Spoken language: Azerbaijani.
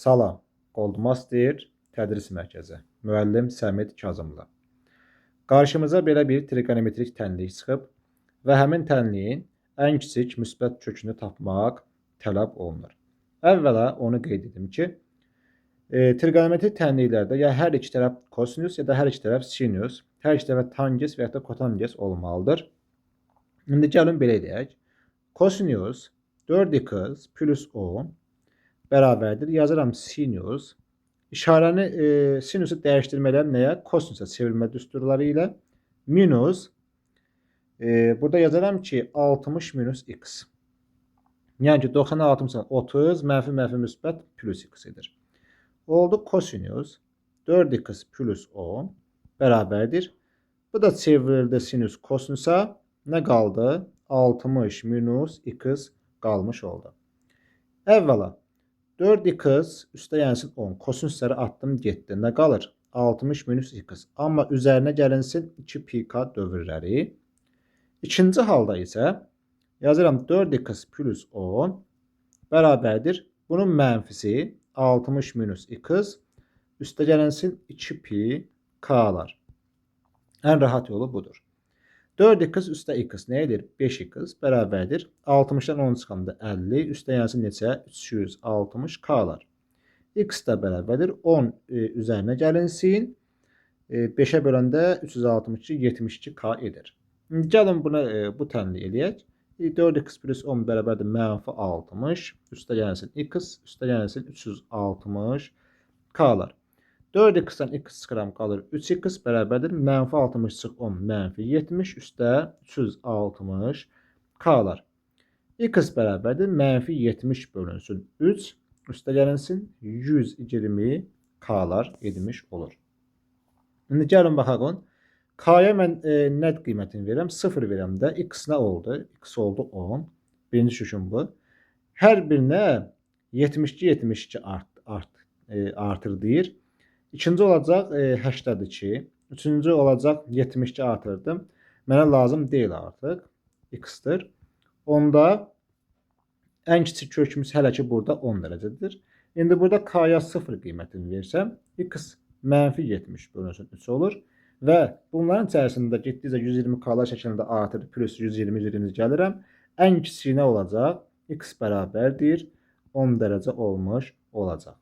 Salam, Goldmaster Tədris Mərkəzi, müəllim Səmid Kazımlı. Qarşımıza belə bir trigonometrik tənlik çıxıb və həmin tənliyin ən kiçik müsbət kökünü tapmaq tələb olunur. Əvvəla onu qeyd edim ki, trigonometrik tənliklərdə ya hər iki tərəf kosinus, ya da hər iki tərəf sinus, hər iki tərəf tangens və ya da kotangens olmalıdır. İndi gəlin belə edək. Kosinus 4x plus 10 bərabərdir. Yazıram sinus. İşarəni sinusu dəyişdirmələr nəyə? Kosinusa çevirmə düsturları ilə minus burada yazaram ki 60 minus x. Yəni ki 90 60 30 mənfi mənfi müsbət plus x edir. Oldu kosinus 4x plus 10 bərabərdir. Bu da çevrildi sinus kosinusa. Nə qaldı? 60 minus x qalmış oldu. Əvvəla 4x üstə gəlsin 10. Kosinusları attım getdi. Nə qalır? 60 minus x. Amma üzərinə gəlinsin 2 pk dövrləri. İkinci halda isə yazıram 4x plus 10 bərabərdir. Bunun mənfisi 60 minus x üstə gəlinsin 2 pk'lar. Ən rahat yolu budur. 4x üstə x nə edir? 5x bərabərdir. 60-dan 10 çıxanda 50. Üstə gəlsin neçə? 360 k'lar. X də bərabərdir. 10 üzərinə gəlinsin. 5'ə böləndə 362 72 k edir. Gəlin bu tənliyi eləyək. 4x plus 10 bərabərdir mənfi 60. Üstə gəlsin x. Üstə gəlsin 360 k'lar. 4x'dən x çıxıram qalır 3x bərabərdir. Mənfi 60 çıx 10 mənfi 70 üstə 360 k'lar. X bərabərdir. Mənfi 70 bölünsün 3 üstə gəlinsin 120 k'lar edilmiş olur. İndi gəlin baxaq. K'ya mən nə qiymətini verirəm? 0 verirəm də. X nə oldu? X oldu 10. Birinci şüşüm bu. Hər birinə 72 artır deyir. İkinci olacaq 82. Üçüncü olacaq 72 artırdım. Mənə lazım deyil artıq. X-dir. Onda ən kiçik kökümüz hələ ki burada 10 dərəcədir. İndi burada k'ya 0 qiymətini versəm, x mənfi 70 bölünsün 3 olur. Və bunların içərisində getdikcə 120 k'lar şəklində artır, plus 120 gəlirəm. Ən kiçiyi nə olacaq? X bərabərdir 10 dərəcə olmuş olacaq.